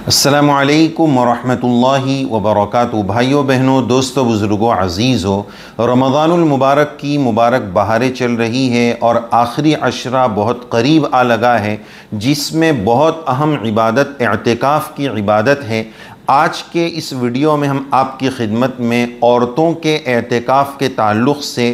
अस्सलामु अलैकुम वरहमतुल्लाहि वबरकातुहू। भाइयों बहनों, दोस्तों, बुज़ुर्गों, अज़ीज़ों, रमज़ानुल मुबारक की मुबारक बहारें चल रही है और आखिरी अशरा बहुत करीब आ लगा है, जिसमें बहुत अहम इबादत एअतिकाफ़ की इबादत है। आज के इस वीडियो में हम आपकी खिदमत में औरतों के एअतिकाफ़ के ताल्लुक़ से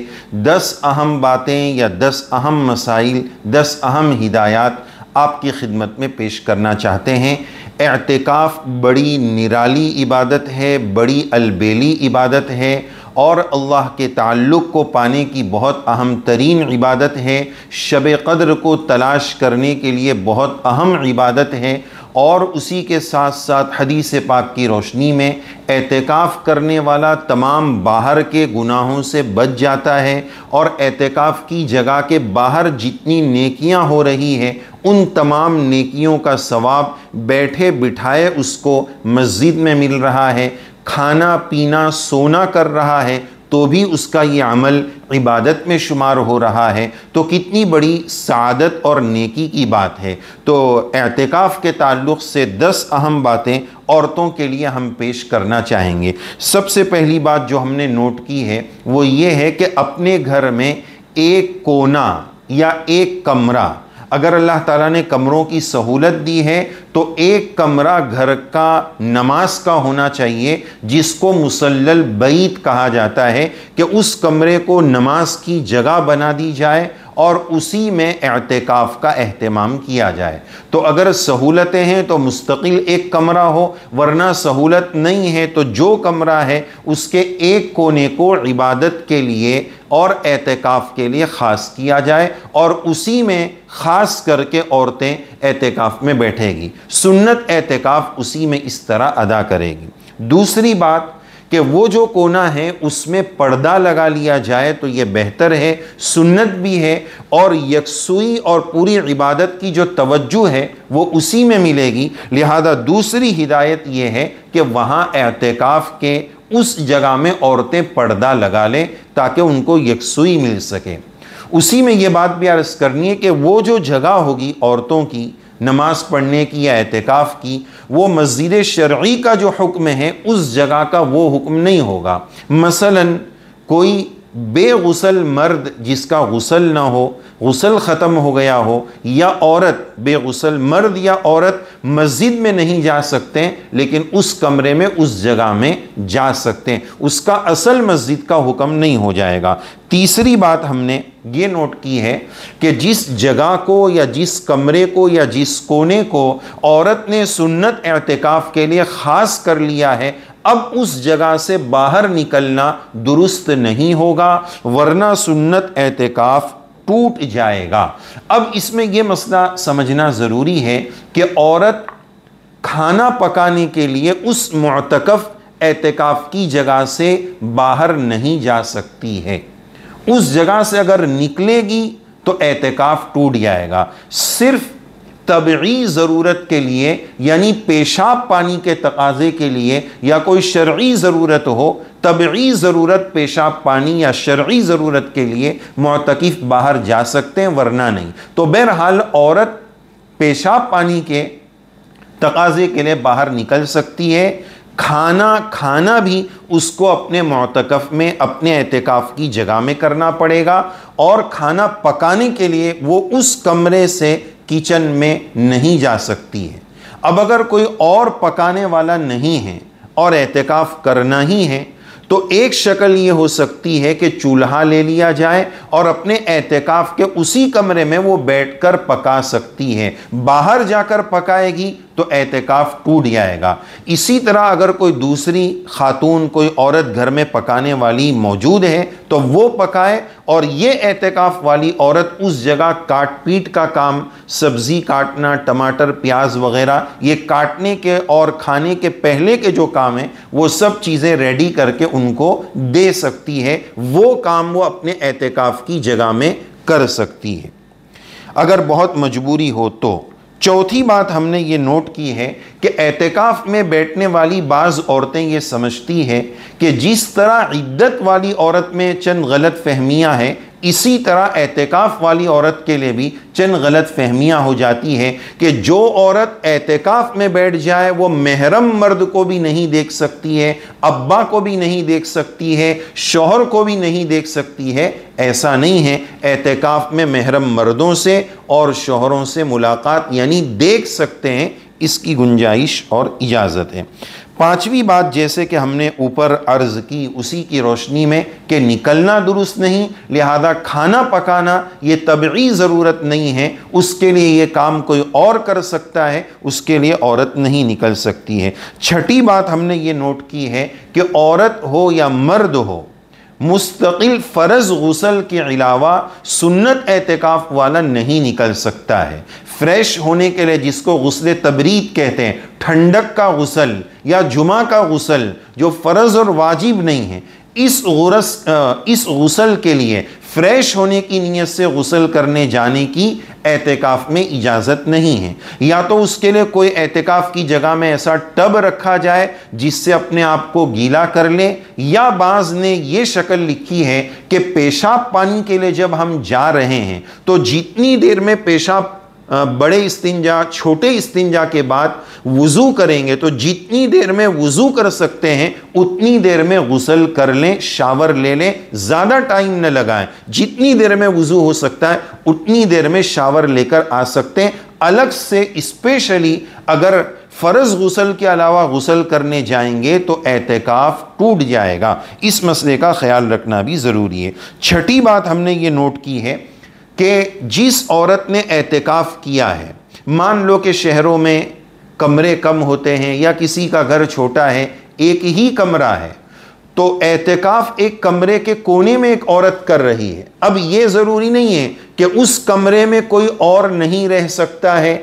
10 अहम बातें या 10 अहम मसाइल, 10 अहम हिदायत आपकी खिदमत में पेश करना चाहते हैं। एअतिकाफ़ बड़ी निराली इबादत है, बड़ी अलबेली इबादत है और अल्लाह के ताल्लुक़ को पाने की बहुत अहम तरीन इबादत है। शब क़द्र को तलाश करने के लिए बहुत अहम इबादत है और उसी के साथ साथ हदीस पाक की रोशनी में एअतिकाफ़ करने वाला तमाम बाहर के गुनाहों से बच जाता है और एअतिकाफ़ की जगह के बाहर जितनी नेकियां हो रही हैं उन तमाम नेकियों का सवाब बैठे बिठाए उसको मस्जिद में मिल रहा है। खाना पीना सोना कर रहा है तो भी उसका ये अमल इबादत में शुमार हो रहा है। तो कितनी बड़ी सादत और नेकी की बात है। तो एअतिकाफ़ के ताल्लुक़ से 10 अहम बातें औरतों के लिए हम पेश करना चाहेंगे। सबसे पहली बात जो हमने नोट की है वो ये है कि अपने घर में एक कोना या एक कमरा, अगर अल्लाह ताला ने कमरों की सहूलत दी है तो एक कमरा घर का नमाज का होना चाहिए, जिसको मुसल्लल बैत कहा जाता है, कि उस कमरे को नमाज की जगह बना दी जाए और उसी में एअतिकाफ़ का एहतमाम किया जाए। तो अगर सहूलतें हैं तो मुस्तकिल एक कमरा हो, वरना सहूलत नहीं है तो जो कमरा है उसके एक कोने को इबादत के लिए और एअतिकाफ़ के लिए ख़ास किया जाए और उसी में ख़ास करके औरतें एअतिकाफ़ में बैठेगी। सुन्नत एअतिकाफ़ उसी में इस तरह अदा करेगी। दूसरी बात कि वो जो कोना है उसमें पर्दा लगा लिया जाए तो ये बेहतर है, सुन्नत भी है और यकसुई और पूरी इबादत की जो तवज्जो है वो उसी में मिलेगी। लिहाजा दूसरी हिदायत ये है कि वहाँ एअतिकाफ़ के उस जगह में औरतें पर्दा लगा लें ताकि उनको यकसुई मिल सके। उसी में ये बात भी अर्ज़ करनी है कि वो जो जगह होगी औरतों की नमाज पढ़ने की या एअतिकाफ़ की, वो मस्जिद शरई का जो हुक्म है उस जगह का वो हुक्म नहीं होगा। मसलन कोई बेगुसल मर्द जिसका गुसल ना हो, गुसल ख़त्म हो गया हो, या औरत बेगुसल मर्द या औरत मस्जिद में नहीं जा सकते लेकिन उस कमरे में उस जगह में जा सकते हैं, उसका असल मस्जिद का हुक्म नहीं हो जाएगा। तीसरी बात हमने ये नोट की है कि जिस जगह को या जिस कमरे को या जिस कोने को औरत ने सुन्नत एअतिकाफ़ के लिए ख़ास कर लिया है, अब उस जगह से बाहर निकलना दुरुस्त नहीं होगा, वरना सुन्नत एअतिकाफ़ टूट जाएगा। अब इसमें यह मसला समझना ज़रूरी है कि औरत खाना पकाने के लिए उस मुअतकफ़ एअतिकाफ़ की जगह से बाहर नहीं जा सकती है। उस जगह से अगर निकलेगी तो एअतिकाफ़ टूट जाएगा। सिर्फ तबई ज़रूरत के लिए, यानी पेशाब पानी के तकाज़े के लिए या कोई शरई ज़रूरत हो, तबई ज़रूरत पेशाब पानी या शरई ज़रूरत के लिए मुअतकिफ़ बाहर जा सकते हैं, वरना नहीं। तो बहरहाल औरत पेशाब पानी के तकाज़े के लिए बाहर निकल सकती है। खाना भी उसको अपने मुअतकफ़ में अपने एअतिकाफ़ की जगह में करना पड़ेगा और खाना पकाने के लिए वो उस कमरे से किचन में नहीं जा सकती है। अब अगर कोई और पकाने वाला नहीं है और एअतिकाफ़ करना ही है तो एक शक्ल ये हो सकती है कि चूल्हा ले लिया जाए और अपने एअतिकाफ़ के उसी कमरे में वो बैठकर पका सकती है। बाहर जाकर पकाएगी तो एअतिकाफ़ टूट जाएगा। इसी तरह अगर कोई दूसरी खातून, कोई औरत घर में पकाने वाली मौजूद है तो वो पकाए और ये एअतिकाफ़ वाली औरत उस जगह काट पीट का काम, सब्ज़ी काटना, टमाटर प्याज वग़ैरह, ये काटने के और खाने के पहले के जो काम है वो सब चीज़ें रेडी करके उनको दे सकती है। वो काम वो अपने एअतिकाफ़ की जगह में कर सकती है अगर बहुत मजबूरी हो तो। चौथी बात हमने ये नोट की है कि एअतिकाफ़ में बैठने वाली बाज़ औरतें ये समझती है कि जिस तरह इद्दत वाली औरत में चंद गलत फहमियाँ हैं इसी तरह एतिकाफ़ वाली औरत के लिए भी चंद गलत फहमियाँ हो जाती हैं कि जो औरत एतिकाफ़ में बैठ जाए वो महरम मर्द को भी नहीं देख सकती है, अब्बा को भी नहीं देख सकती है, शौहर को भी नहीं देख सकती है। ऐसा नहीं है। एतिकाफ़ में महरम मर्दों से और शौहरों से मुलाकात यानी देख सकते हैं, इसकी गुंजाइश और इजाज़त है। पांचवी बात, जैसे कि हमने ऊपर अर्ज़ की, उसी की रोशनी में कि निकलना दुरुस्त नहीं, लिहाजा खाना पकाना ये तबई ज़रूरत नहीं है, उसके लिए ये काम कोई और कर सकता है, उसके लिए औरत नहीं निकल सकती है। छठी बात हमने ये नोट की है कि औरत हो या मर्द हो, मुस्तकिल फ़र्ज़ गुस्ल के अलावा सुन्नत एतिकाफ़ वाला नहीं निकल सकता है। फ्रेश होने के लिए, जिसको गुस्ल तबरीद कहते हैं, ठंडक का गुस्ल या जुमा का गुस्ल जो फ़र्ज़ और वाजिब नहीं है, इस गुस्ल के लिए फ्रेश होने की नीयत से गुस्ल करने जाने की एतिकाफ़ में इजाज़त नहीं है। या तो उसके लिए कोई एतिकाफ़ की जगह में ऐसा टब रखा जाए जिससे अपने आप को गीला कर ले, या बाज़ ने ये शक्ल लिखी है कि पेशाब पानी के लिए जब हम जा रहे हैं तो जितनी देर में पेशाब बड़े इस्तिंजा छोटे इस्तिंजा के बाद वुज़ू करेंगे तो जितनी देर में वुज़ू कर सकते हैं उतनी देर में गुस्ल कर लें, शावर ले लें, ज़्यादा टाइम न लगाएं। जितनी देर में वुज़ू हो सकता है उतनी देर में शावर लेकर आ सकते हैं। अलग से स्पेशली अगर फ़र्ज़ गुस्ल के अलावा गुस्ल करने जाएंगे तो एतिकाफ़ टूट जाएगा। इस मसले का ख्याल रखना भी ज़रूरी है। छठी बात हमने ये नोट की है कि जिस औरत ने एतिकाफ़ किया है, मान लो कि शहरों में कमरे कम होते हैं या किसी का घर छोटा है, एक ही कमरा है, तो एतिकाफ़ एक कमरे के कोने में एक औरत कर रही है। अब ये ज़रूरी नहीं है कि उस कमरे में कोई और नहीं रह सकता है,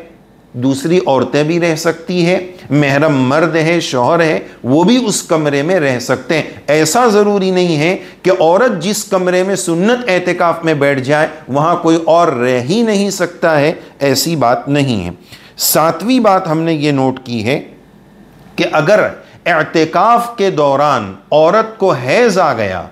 दूसरी औरतें भी रह सकती है, महरम मर्द है, शौहर है, वो भी उस कमरे में रह सकते हैं। ऐसा ज़रूरी नहीं है कि औरत जिस कमरे में सुन्नत एतिकाफ़ में बैठ जाए वहाँ कोई और रह ही नहीं सकता है, ऐसी बात नहीं है। सातवीं बात हमने ये नोट की है कि अगर एतिकाफ़ के दौरान औरत को हैज़ आ गया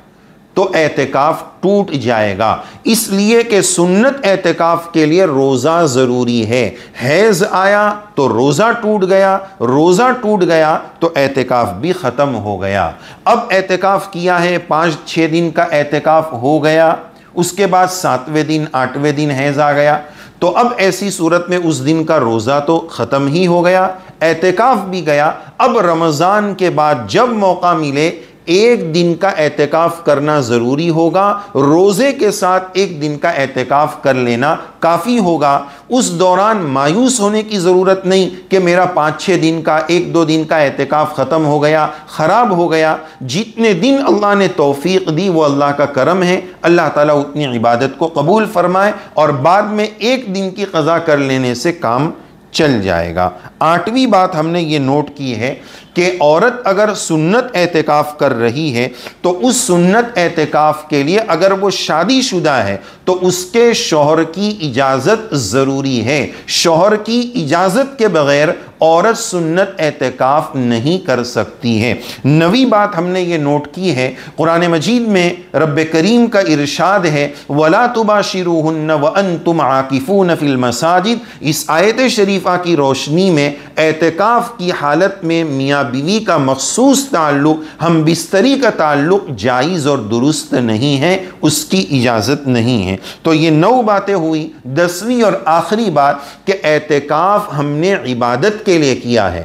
तो एतिकाफ़ टूट जाएगा, इसलिए कि सुन्नत एतिकाफ़ के लिए रोज़ा ज़रूरी है। हैज़ आया तो रोज़ा टूट गया, रोज़ा टूट गया तो एतिकाफ़ भी ख़त्म हो गया। अब एतिकाफ़ किया है, 5-6 दिन का एतिकाफ़ हो गया, उसके बाद 7वें दिन 8वें दिन हैज़ आ गया, तो अब ऐसी सूरत में उस दिन का रोज़ा तो ख़त्म ही हो गया, एतिकाफ़ भी गया। अब रमज़ान के बाद जब मौका मिले एक दिन का एतिकाफ़ करना ज़रूरी होगा, रोज़े के साथ एक दिन का एतिकाफ़ कर लेना काफ़ी होगा। उस दौरान मायूस होने की ज़रूरत नहीं कि मेरा 5-6 दिन का 1-2 दिन का एतिकाफ़ ख़त्म हो गया, ख़राब हो गया। जितने दिन अल्लाह ने तौफ़ीक़ दी वो अल्लाह का करम है, अल्लाह ताला उतनी इबादत को कबूल फ़रमाए और बाद में एक दिन की क़ज़ा कर लेने से काम चल जाएगा। 8वीं बात हमने ये नोट की है कि औरत अगर सुन्नत एतिकाफ़ कर रही है तो उस सुन्नत एतिकाफ़ के लिए अगर वो शादीशुदा है तो उसके शौहर की इजाज़त ज़रूरी है। शौहर की इजाज़त के बग़ैर औरत सुन्नत एतिकाफ़ नहीं कर सकती है। 9वीं बात हमने ये नोट की है, कुरान मजीद में रब्बे करीम का इरशाद है, वला तुबाशिरूहुन्ना व अंतुम आकिफून फिल मसाजिद। इस आयत शरीफा की रोशनी में एतिकाफ़ की हालत में मियाँ बीवी का मखसूस ताल्लुक़, हम बिस्तरी का ताल्लुक़ जायज़ और दुरुस्त नहीं है, उसकी इजाज़त नहीं है। तो ये 9 बातें हुई। 10वीं और आखिरी बात कि एतिकाफ़ हमने इबादत के लिए किया है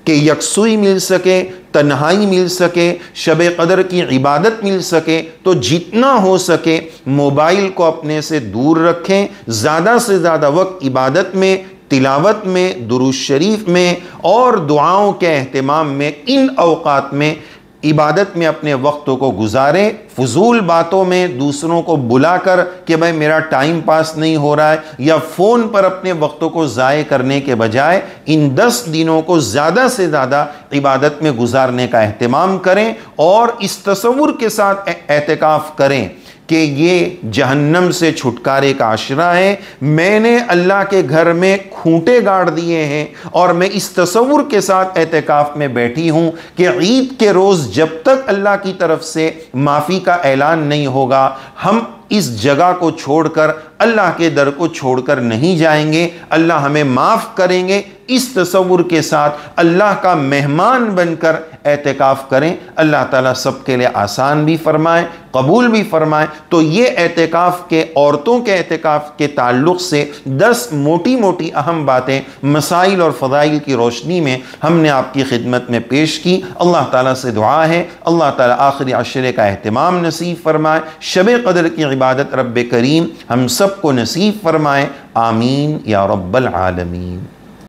कि यकसुई मिल सके, तन्हाई मिल सके, शब क़दर की इबादत मिल सके, तो जितना हो सके मोबाइल को अपने से दूर रखें, ज़्यादा से ज़्यादा वक्त इबादत में, तिलावत में, दुरूद शरीफ में और दुआओं के एहतमाम में, इन औक़ात में इबादत में अपने वक्तों को गुजारें। फजूल बातों में दूसरों को बुलाकर कि भाई मेरा टाइम पास नहीं हो रहा है या फ़ोन पर अपने वक्तों को ज़ाय करने के बजाय इन 10 दिनों को ज़्यादा से ज़्यादा इबादत में गुजारने का एहतमाम करें और इस तसव्वुर के साथ एतिकाफ़ करें कि ये जहन्नम से छुटकारे का आशरा है। मैंने अल्लाह के घर में खूंटे गाड़ दिए हैं और मैं इस तसव्वुर के साथ एतिकाफ़ में बैठी हूँ कि ईद के रोज़ जब तक अल्लाह की तरफ से माफ़ी का ऐलान नहीं होगा हम इस जगह को छोड़कर, अल्लाह के दर को छोड़कर नहीं जाएंगे। अल्लाह हमें माफ़ करेंगे, इस तसव्वुर के साथ अल्लाह का मेहमान बनकर एतिकाफ़ करें। अल्लाह ताला सबके लिए आसान भी फरमाए, कबूल भी फरमाए। तो ये एतिकाफ़ के, औरतों के एतिकाफ़ के ताल्लुक़ से 10 मोटी मोटी अहम बातें मसाइल और फ़ज़ाइल की रोशनी में हमने आपकी खिदमत में पेश की। अल्लाह ताला से दुआ है अल्लाह ताला आखिरी अशरे का एहतमाम नसीब फरमाए, शब क़द्र की इबादत रब्बे करीम हम सबको नसीब फरमाए। आमीन या रब्बल आलमीन।